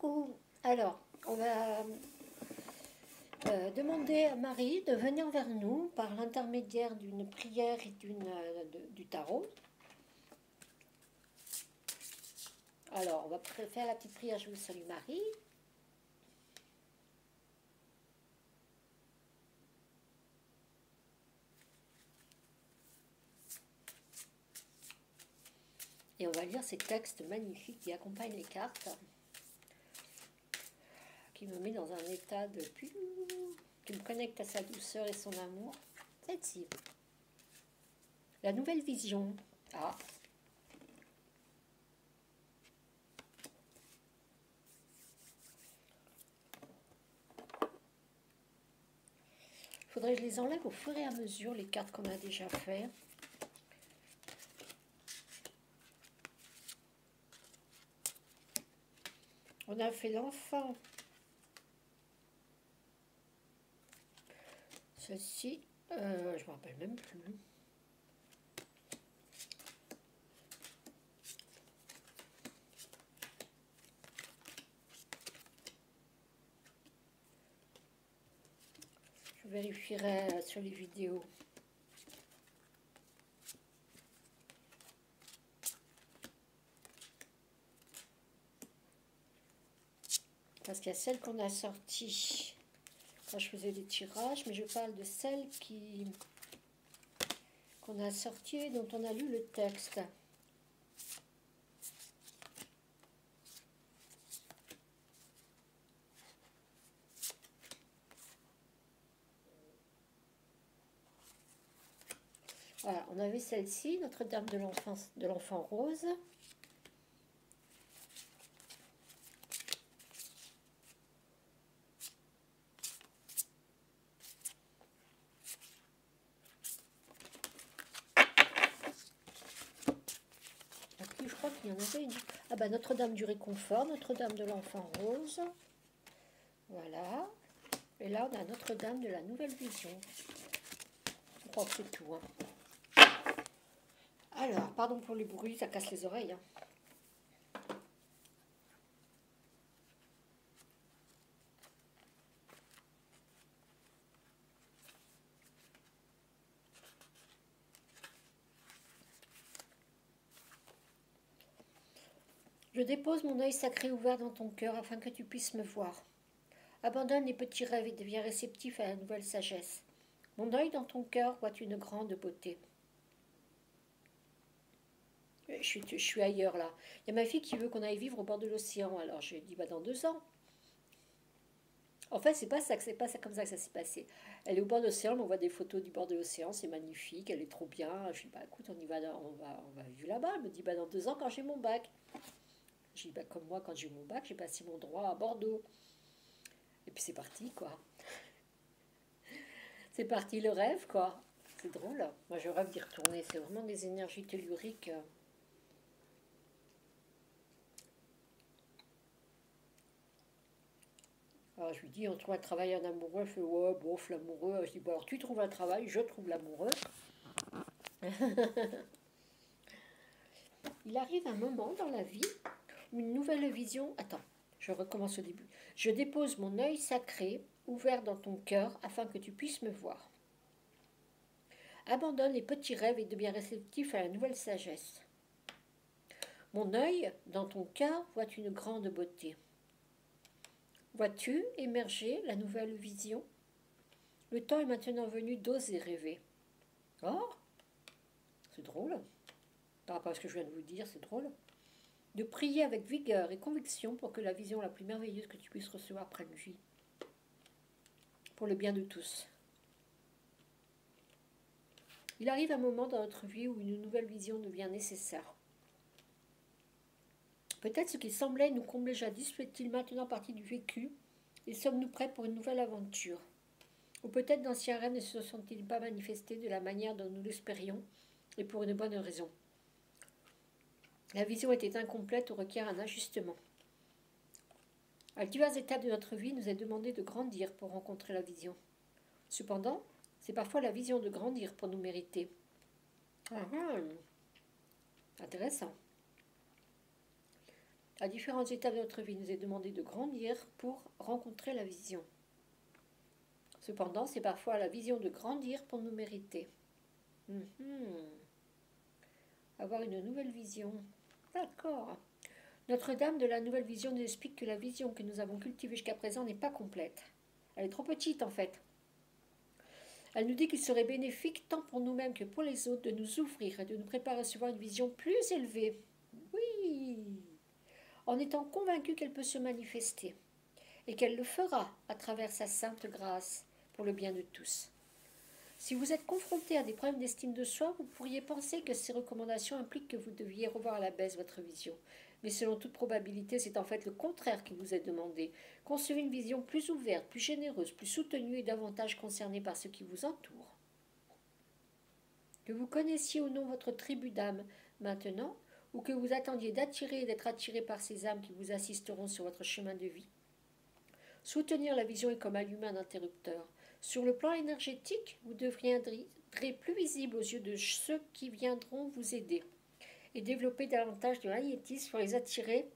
Coucou. Alors, on va demander à Marie de venir vers nous par l'intermédiaire d'une prière et du tarot. Alors, on va faire la petite prière. Je vous salue Marie. Et on va lire ces textes magnifiques qui accompagnent les cartes, qui me met dans un état de... qui me connecte à sa douceur et son amour. Celle-ci. La nouvelle vision. Ah. Il faudrait que je les enlève au fur et à mesure, les cartes qu'on a déjà fait. On a fait l'enfant. Ceci, je ne me rappelle même plus. Je vérifierai sur les vidéos. Parce qu'il y a celle qu'on a sortie quand je faisais des tirages, mais je parle de celle qu'on a sortie et dont on a lu le texte. Voilà, on avait celle-ci, Notre-Dame de l'Enfant Rose. Je crois qu'il y en avait une. Ah bah Notre-Dame du Réconfort, Notre-Dame de l'Enfant Rose. Voilà. Et là, on a Notre-Dame de la Nouvelle Vision. Je crois que c'est tout. Hein. Alors, pardon pour les bruits, ça casse les oreilles. Hein. Je dépose mon œil sacré ouvert dans ton cœur afin que tu puisses me voir. Abandonne les petits rêves et deviens réceptif à la nouvelle sagesse. Mon œil dans ton cœur voit une grande beauté. Je suis ailleurs là. Il y a ma fille qui veut qu'on aille vivre au bord de l'océan. Alors je lui ai dit bah dans 2 ans. En fait, c'est pas ça comme ça que ça s'est passé. Elle est au bord de l'océan, on voit des photos du bord de l'océan, c'est magnifique, elle est trop bien. Je lui dis bah écoute, on va vivre là-bas. Elle me dit bah dans 2 ans quand j'ai mon bac. Je dis bah comme moi quand j'ai eu mon bac, j'ai passé mon droit à Bordeaux. Et puis c'est parti quoi. C'est parti le rêve quoi. C'est drôle. Moi je rêve d'y retourner. C'est vraiment des énergies telluriques. Alors, je lui dis, on trouve un travail en amoureux. Elle fait, ouais, bof, l'amoureux. Je dis, bon, alors tu trouves un travail, je trouve l'amoureux. Il arrive un moment dans la vie où une nouvelle vision. Attends, je recommence au début. Je dépose mon œil sacré ouvert dans ton cœur afin que tu puisses me voir. Abandonne les petits rêves et deviens réceptif à la nouvelle sagesse. Mon œil dans ton cœur voit une grande beauté. Vois-tu émerger la nouvelle vision? Le temps est maintenant venu d'oser rêver. Oh, c'est drôle. Par rapport à ce que je viens de vous dire, c'est drôle. De prier avec vigueur et conviction pour que la vision la plus merveilleuse que tu puisses recevoir prenne vie. Pour le bien de tous. Il arrive un moment dans notre vie où une nouvelle vision devient nécessaire. Peut-être ce qui semblait nous combler jadis fait-il maintenant partie du vécu et sommes-nous prêts pour une nouvelle aventure? Ou peut-être d'anciens rêves ne se sont-ils pas manifestés de la manière dont nous l'espérions et pour une bonne raison. La vision était incomplète ou requiert un ajustement. À diverses étapes de notre vie, il nous est demandé de grandir pour rencontrer la vision. Cependant, c'est parfois la vision de grandir pour nous mériter. Intéressant. À différentes étapes de notre vie, il nous est demandé de grandir pour rencontrer la vision. Cependant, c'est parfois à la vision de grandir pour nous mériter. Avoir une nouvelle vision. D'accord. Notre-Dame de la nouvelle vision nous explique que la vision que nous avons cultivée jusqu'à présent n'est pas complète. Elle est trop petite en fait. Elle nous dit qu'il serait bénéfique tant pour nous-mêmes que pour les autres de nous ouvrir et de nous préparer à recevoir une vision plus élevée. Oui, en étant convaincus qu'elle peut se manifester et qu'elle le fera à travers sa sainte grâce pour le bien de tous. Si vous êtes confronté à des problèmes d'estime de soi, vous pourriez penser que ces recommandations impliquent que vous deviez revoir à la baisse votre vision. Mais selon toute probabilité, c'est en fait le contraire qui vous est demandé. Concevez une vision plus ouverte, plus généreuse, plus soutenue et davantage concernée par ce qui vous entoure. Que vous connaissiez ou non votre tribu d'âmes maintenant, ou que vous attendiez d'attirer et d'être attiré par ces âmes qui vous assisteront sur votre chemin de vie, soutenir la vision est comme allumer un interrupteur. Sur le plan énergétique, vous deviendrez plus visible aux yeux de ceux qui viendront vous aider et développer davantage de magnétisme pour les attirer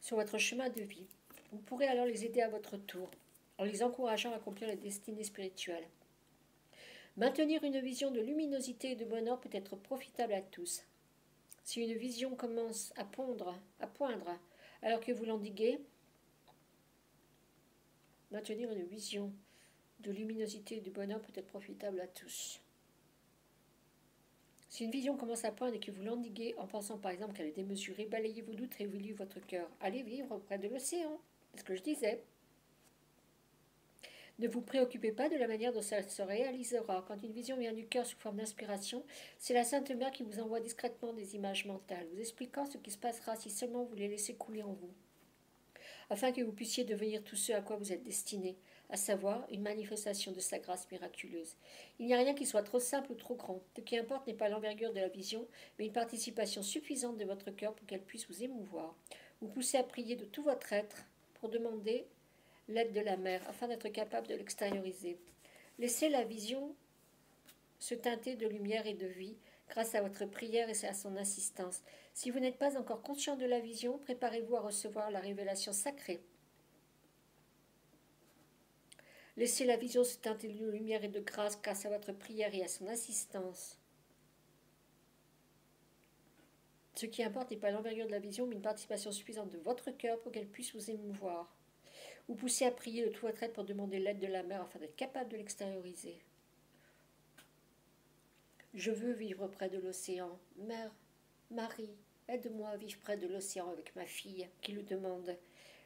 sur votre chemin de vie. Vous pourrez alors les aider à votre tour, en les encourageant à accomplir les destinées spirituelles. Maintenir une vision de luminosité et de bonheur peut être profitable à tous. Si une vision commence à poindre, alors que vous l'endiguez, maintenir une vision de luminosité et de bonheur peut être profitable à tous. Si une vision commence à poindre et que vous l'endiguez en pensant par exemple qu'elle est démesurée, balayez vos doutes et réveillez votre cœur. Allez vivre près de l'océan. C'est ce que je disais. Ne vous préoccupez pas de la manière dont ça se réalisera. Quand une vision vient du cœur sous forme d'inspiration, c'est la Sainte Mère qui vous envoie discrètement des images mentales, vous expliquant ce qui se passera si seulement vous les laissez couler en vous, afin que vous puissiez devenir tout ce à quoi vous êtes destiné, à savoir une manifestation de sa grâce miraculeuse. Il n'y a rien qui soit trop simple ou trop grand. Ce qui importe n'est pas l'envergure de la vision, mais une participation suffisante de votre cœur pour qu'elle puisse vous émouvoir. Vous poussez à prier de tout votre être pour demander l'aide de la mère afin d'être capable de l'extérioriser. Laissez la vision se teinter de lumière et de vie grâce à votre prière et à son assistance. Si vous n'êtes pas encore conscient de la vision, préparez-vous à recevoir la révélation sacrée. Laissez la vision se teinter de lumière et de grâce grâce à votre prière et à son assistance. Ce qui importe n'est pas l'envergure de la vision, mais une participation suffisante de votre cœur pour qu'elle puisse vous émouvoir. Vous poussez à prier de tout votre être pour demander l'aide de la mère afin d'être capable de l'extérioriser. Je veux vivre près de l'océan. Mère, Marie, aide-moi à vivre près de l'océan avec ma fille qui le demande.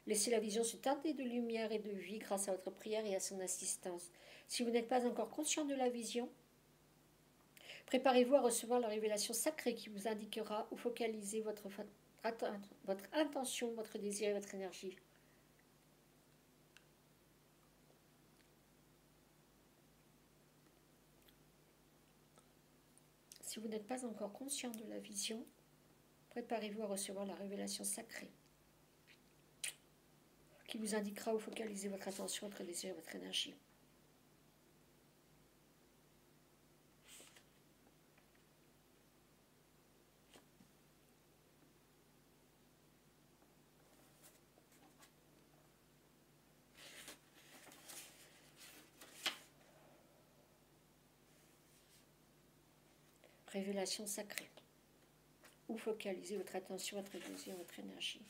Laissez la vision se teinter de lumière et de vie grâce à votre prière et à son assistance. Si vous n'êtes pas encore conscient de la vision, préparez-vous à recevoir la révélation sacrée qui vous indiquera où focaliser votre intention, votre désir et votre énergie. Si vous n'êtes pas encore conscient de la vision, préparez-vous à recevoir la révélation sacrée qui vous indiquera où focaliser votre attention, votre désir et votre énergie. Révélation sacrée. Où focaliser votre attention, votre désir, votre énergie.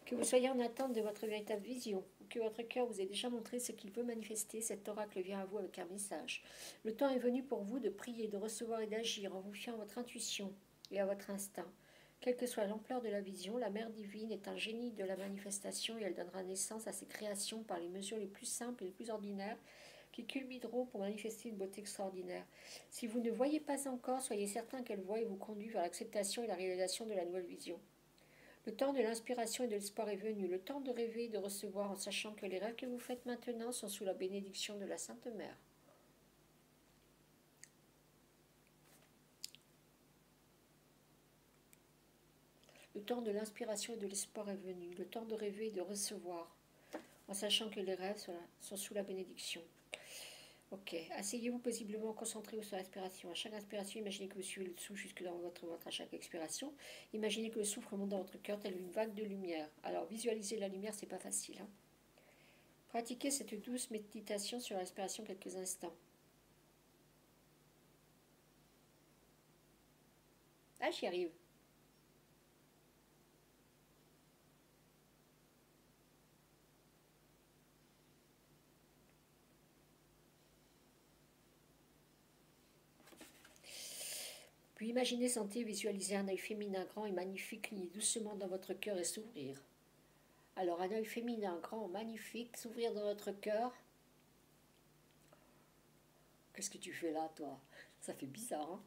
Que vous soyez en attente de votre véritable vision, ou que votre cœur vous ait déjà montré ce qu'il veut manifester, cet oracle vient à vous avec un message. Le temps est venu pour vous de prier, de recevoir et d'agir en vous fiant à votre intuition et à votre instinct. Quelle que soit l'ampleur de la vision, la Mère divine est un génie de la manifestation et elle donnera naissance à ses créations par les mesures les plus simples et les plus ordinaires qui culmineront pour manifester une beauté extraordinaire. Si vous ne voyez pas encore, soyez certain qu'elle voit et vous conduit vers l'acceptation et la réalisation de la nouvelle vision. Le temps de l'inspiration et de l'espoir est venu, le temps de rêver et de recevoir en sachant que les rêves que vous faites maintenant sont sous la bénédiction de la Sainte Mère. Le temps de l'inspiration et de l'espoir est venu, le temps de rêver et de recevoir en sachant que les rêves sont sous la bénédiction. Ok, asseyez-vous paisiblement, concentrez-vous sur la respiration. À chaque inspiration, imaginez que vous suivez le souffle jusque dans votre ventre. À chaque expiration, imaginez que le souffle remonte dans votre cœur telle une vague de lumière. Alors, visualiser la lumière, c'est pas facile, hein. Pratiquez cette douce méditation sur la respiration quelques instants. Ah, j'y arrive. Puis imaginez, sentez, visualiser un œil féminin grand et magnifique cligner doucement dans votre cœur et s'ouvrir. Alors un œil féminin grand, magnifique, s'ouvrir dans votre cœur. Qu'est-ce que tu fais là, toi? Ça fait bizarre, hein?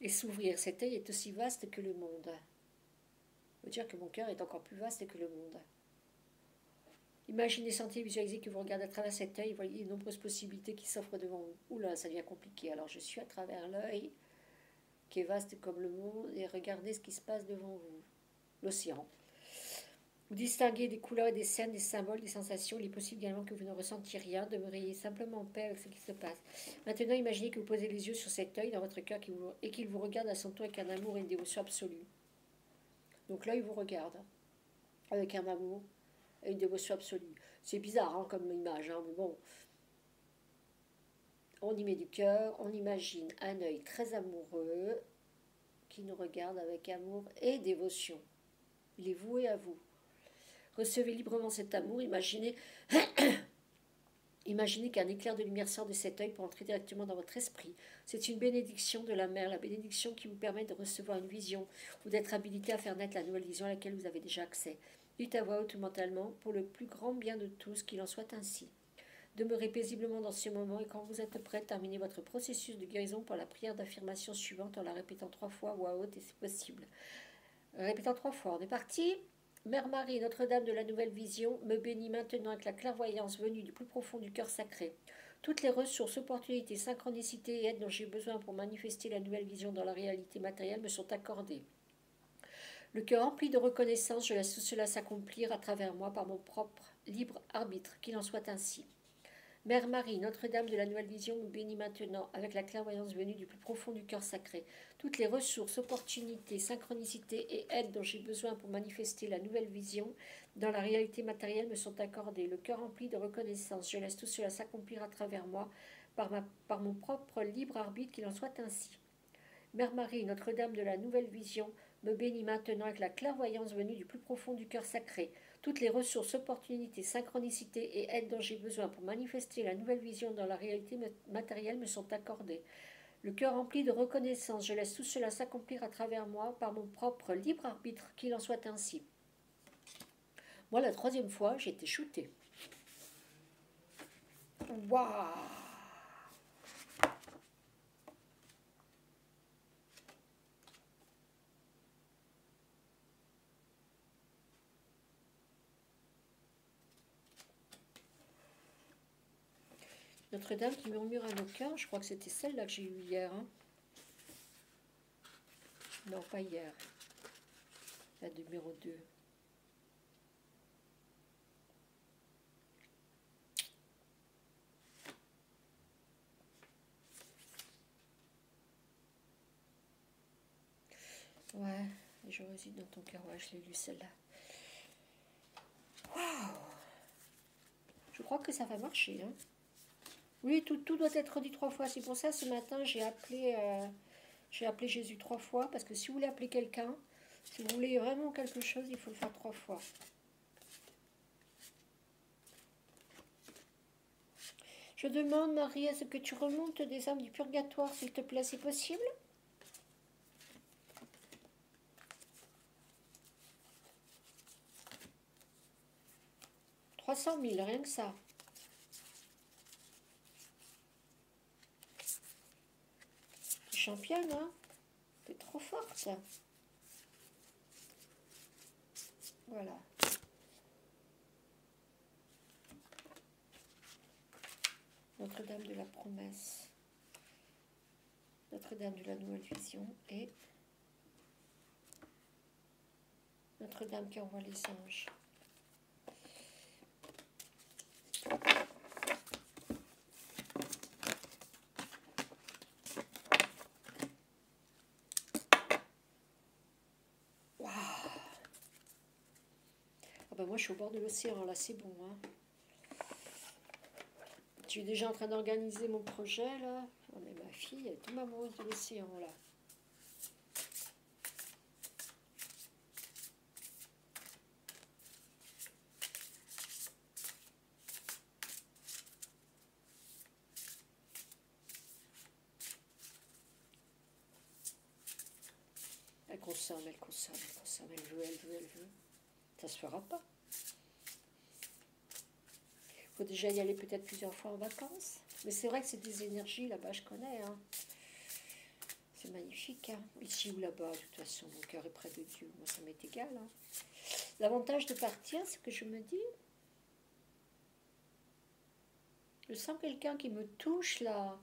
Et s'ouvrir, cet œil est aussi vaste que le monde. Ça veut dire que mon cœur est encore plus vaste que le monde. Imaginez, sentez, visualisez que vous regardez à travers cet œil, voyez de nombreuses possibilités qui s'offrent devant vous. Oula, ça devient compliqué. Alors je suis à travers l'œil, qui est vaste comme le monde, et regardez ce qui se passe devant vous. L'océan. Vous distinguez des couleurs et des scènes, des symboles, des sensations. Il est possible également que vous ne ressentiez rien, demeuriez simplement en paix avec ce qui se passe. Maintenant, imaginez que vous posez les yeux sur cet œil dans votre cœur et qu'il vous regarde à son tour avec un amour et une dévotion absolue. Donc l'œil vous regarde avec un amour et une dévotion absolue. C'est bizarre, hein, comme image, hein, mais bon. On y met du cœur, on imagine un œil très amoureux qui nous regarde avec amour et dévotion. Il est voué à vous. Recevez librement cet amour, imaginez, imaginez qu'un éclair de lumière sort de cet œil pour entrer directement dans votre esprit. C'est une bénédiction de la mer, la bénédiction qui vous permet de recevoir une vision ou d'être habilité à faire naître la nouvelle vision à laquelle vous avez déjà accès. Dites à voix haute ou mentalement, pour le plus grand bien de tous, qu'il en soit ainsi. Demeurez paisiblement dans ce moment et quand vous êtes prêt, terminez votre processus de guérison par la prière d'affirmation suivante en la répétant 3 fois à voix haute et c'est possible. Répétant 3 fois, on est parti. Mère Marie, Notre-Dame de la Nouvelle Vision, me bénit maintenant avec la clairvoyance venue du plus profond du cœur sacré. Toutes les ressources, opportunités, synchronicités et aides dont j'ai besoin pour manifester la nouvelle vision dans la réalité matérielle me sont accordées. Le cœur rempli de reconnaissance, je laisse tout cela s'accomplir à travers moi par mon propre libre arbitre, qu'il en soit ainsi. Mère Marie, Notre-Dame de la Nouvelle Vision, me bénit maintenant avec la clairvoyance venue du plus profond du cœur sacré. Toutes les ressources, opportunités, synchronicités et aides dont j'ai besoin pour manifester la nouvelle vision dans la réalité matérielle me sont accordées. Le cœur rempli de reconnaissance, je laisse tout cela s'accomplir à travers moi par mon propre libre arbitre, qu'il en soit ainsi. Mère Marie, Notre-Dame de la Nouvelle Vision, me bénit maintenant avec la clairvoyance venue du plus profond du cœur sacré. Toutes les ressources, opportunités, synchronicités et aides dont j'ai besoin pour manifester la nouvelle vision dans la réalité matérielle me sont accordées. Le cœur rempli de reconnaissance, je laisse tout cela s'accomplir à travers moi par mon propre libre arbitre, qu'il en soit ainsi. Moi, la 3e fois, j'ai été shootée. Waouh! Notre-Dame qui murmure à nos cœurs, je crois que c'était celle-là que j'ai eue hier. Hein. Non, pas hier. La numéro 2. Ouais, je réside dans ton cœur. Ouais, je l'ai lu celle-là. Waouh! Je crois que ça va marcher. Hein. Oui, tout doit être dit 3 fois. C'est pour ça, ce matin, j'ai appelé Jésus 3 fois. Parce que si vous voulez appeler quelqu'un, si vous voulez vraiment quelque chose, il faut le faire 3 fois. Je demande, Marie, à ce que tu remontes des âmes du purgatoire, s'il te plaît, c'est possible? « 300 000, rien que ça. » Championne, hein? T'es trop forte. Voilà. Notre-Dame de la Promesse. Notre-Dame de la Nouvelle Vision et Notre-Dame qui envoie les anges. Ah ben moi je suis au bord de l'océan, là c'est bon. Hein. Je suis déjà en train d'organiser mon projet là. Oh, mais ma fille, elle est toute amoureuse de l'océan là. Elle consomme, elle consomme, elle consomme, elle veut, elle veut, elle veut. Ça se fera pas. Il faut déjà y aller peut-être plusieurs fois en vacances. Mais c'est vrai que c'est des énergies là-bas, je connais. Hein. C'est magnifique. Hein. Ici ou là-bas, de toute façon, mon cœur est près de Dieu. Moi, ça m'est égal. Hein. L'avantage de partir, c'est que je me dis, je sens quelqu'un qui me touche là.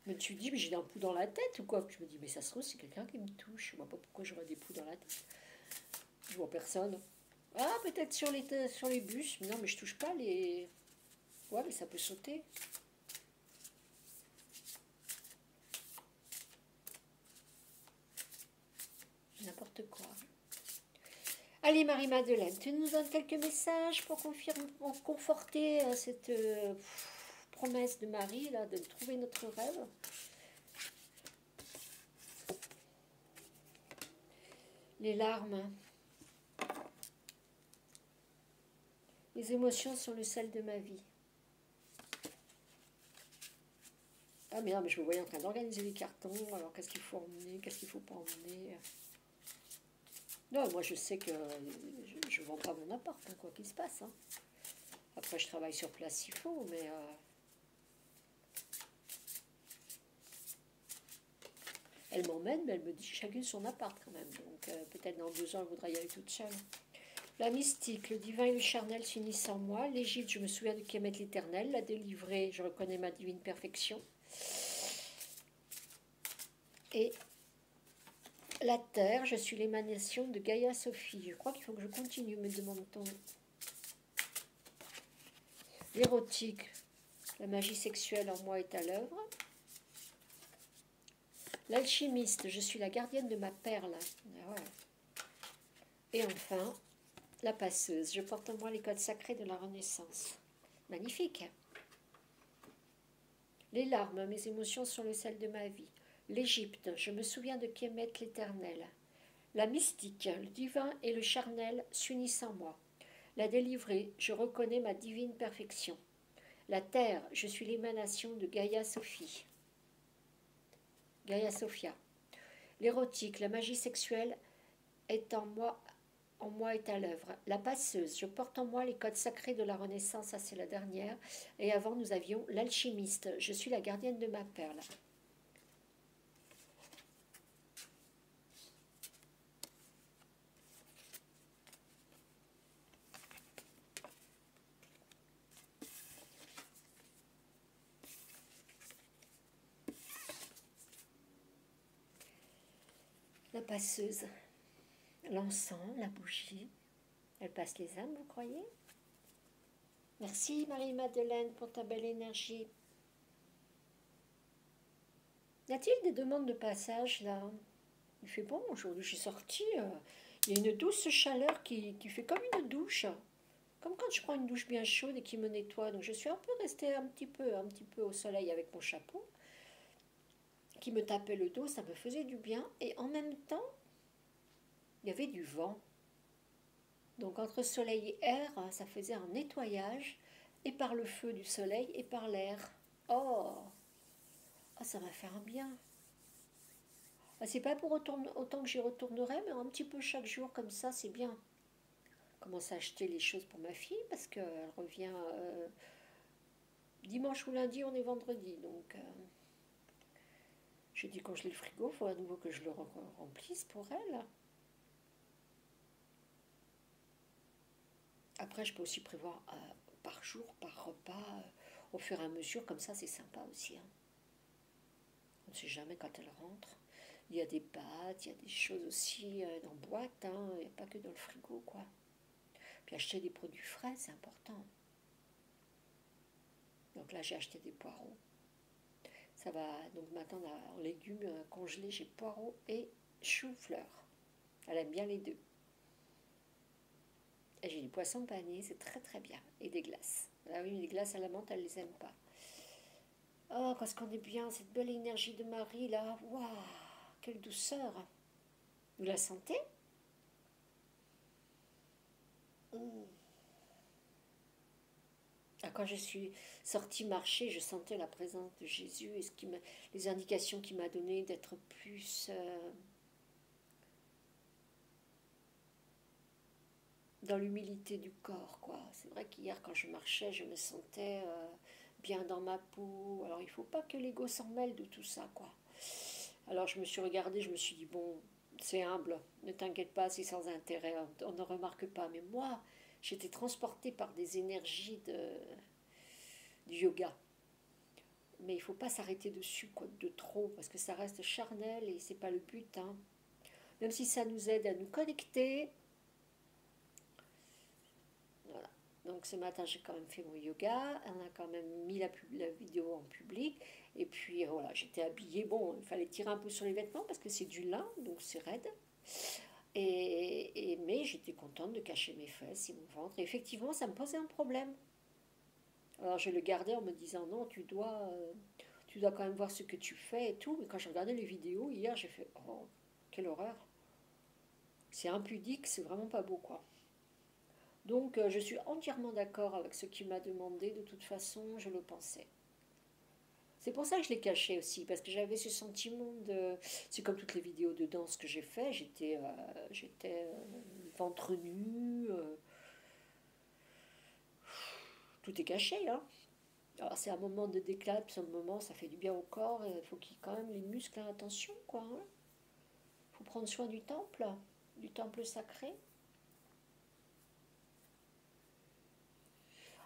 Mais tu dis, mais j'ai un pouls dans la tête ou quoi? Je me dis, mais ça se trouve, c'est quelqu'un qui me touche. Je vois pas pourquoi j'aurais des poux dans la tête. Je vois personne. Ah, peut-être sur les bus. Mais non, mais je touche pas les... Ouais, mais ça peut sauter. N'importe quoi. Allez, Marie-Madeleine, tu nous donnes quelques messages pour conforter cette promesse de Marie, là, de trouver notre rêve. Les larmes. Les émotions sont le sel de ma vie. Ah mais non, mais je me voyais en train d'organiser les cartons, alors qu'est-ce qu'il faut emmener, qu'est-ce qu'il ne faut pas emmener. Non, moi je sais que je ne vends pas mon appart, hein, quoi qu'il se passe. Hein. Après je travaille sur place s'il faut, mais... Elle m'emmène, mais elle me dit chacune son appart quand même. Donc peut-être dans 2 ans, elle voudra y aller toute seule. La mystique, le divin et le charnel s'unissent en moi. L'Égypte, je me souviens de Kémet l'Éternel. La délivrée, je reconnais ma divine perfection. Et la terre, je suis l'émanation de Gaïa Sophie. Je crois qu'il faut que je continue, me demande-t-on. L'érotique, la magie sexuelle en moi est à l'œuvre. L'alchimiste, je suis la gardienne de ma perle. Ah ouais. Et enfin, la passeuse, je porte en moi les codes sacrés de la Renaissance. Magnifique. Les larmes, mes émotions sont le sel de ma vie. L'Égypte, je me souviens de Kémet l'Éternel. La mystique, le divin et le charnel s'unissent en moi. La délivrée, je reconnais ma divine perfection. La terre, je suis l'émanation de Gaïa Sophie. Gaïa Sophia. L'érotique, la magie sexuelle est en moi est à l'œuvre. La passeuse, je porte en moi les codes sacrés de la Renaissance, ça c'est la dernière. Et avant, nous avions l'alchimiste, je suis la gardienne de ma perle. La passeuse, l'encens, la bougie, elle passe les âmes, vous croyez? Merci Marie-Madeleine pour ta belle énergie. Y a-t-il des demandes de passage là? Il fait bon aujourd'hui, je suis sortie. Il y a une douce chaleur qui fait comme une douche. Comme quand je prends une douche bien chaude et qui me nettoie. Donc je suis un peu restée un petit peu au soleil avec mon chapeau. Qui me tapait le dos, ça me faisait du bien. Et en même temps, il y avait du vent. Donc entre soleil et air, ça faisait un nettoyage. Et par le feu du soleil et par l'air. Oh, oh ça va faire un bien. C'est pas pour autant que j'y retournerai, mais un petit peu chaque jour comme ça, c'est bien. Je commence à acheter les choses pour ma fille parce qu'elle revient dimanche ou lundi, on est vendredi. Donc je dis quand je l'ai le frigo, il faut à nouveau que je le remplisse pour elle. Après, je peux aussi prévoir par jour, par repas, au fur et à mesure, comme ça, c'est sympa aussi. Hein. On ne sait jamais quand elle rentre. Il y a des pâtes, il y a des choses aussi dans boîte, hein. Il n'y a pas que dans le frigo, quoi. Puis acheter des produits frais, c'est important. Donc là, j'ai acheté des poireaux. Ça va, donc maintenant, en légumes congelés, j'ai poireaux et chou-fleur. Elle aime bien les deux. Et j'ai du poisson pané, c'est très très bien. Et des glaces. Ah oui, les glaces à la menthe, elle les aime pas. Oh, qu'est-ce qu'on est bien, cette belle énergie de Marie là. Waouh, quelle douceur. Vous la sentez? Mm. Ah, quand je suis sortie marcher, je sentais la présence de Jésus et les indications qu'il m'a données d'être plus dans l'humilité du corps, quoi. C'est vrai qu'hier, quand je marchais, je me sentais bien dans ma peau. Alors, il faut pas que l'ego s'en mêle de tout ça, quoi. Alors, je me suis regardée, je me suis dit, bon, c'est humble, ne t'inquiète pas, c'est sans intérêt, on ne remarque pas. Mais moi, j'étais transportée par des énergies du yoga. Mais il faut pas s'arrêter dessus, quoi, de trop, parce que ça reste charnel et c'est pas le but, hein. Même si ça nous aide à nous connecter. Voilà. Donc ce matin, j'ai quand même fait mon yoga. On a quand même mis la vidéo en public. Et puis voilà, j'étais habillée. Bon, il fallait tirer un peu sur les vêtements parce que c'est du lin, donc c'est raide. Mais j'étais contente de cacher mes fesses et mon ventre. Et effectivement, ça me posait un problème. Alors je le gardais en me disant non, tu dois quand même voir ce que tu fais et tout. Mais quand j'ai regardé les vidéos hier, j'ai fait oh, quelle horreur. C'est impudique, c'est vraiment pas beau quoi. Donc je suis entièrement d'accord avec ce qu'il m'a demandé, de toute façon, je le pensais. C'est pour ça que je l'ai caché aussi, parce que j'avais ce sentiment de... C'est comme toutes les vidéos de danse que j'ai fait, j'étais ventre nu, tout est caché, hein. Alors c'est un moment de déclat, puis sur le moment ça fait du bien au corps, il faut qu'il quand même les muscles aient attention, quoi. Il faut prendre soin du temple sacré.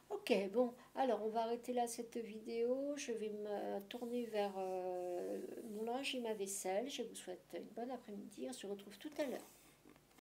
Ok, bon, alors on va arrêter là cette vidéo. Je vais me tourner vers mon linge et ma vaisselle. Je vous souhaite une bonne après-midi. On se retrouve tout à l'heure.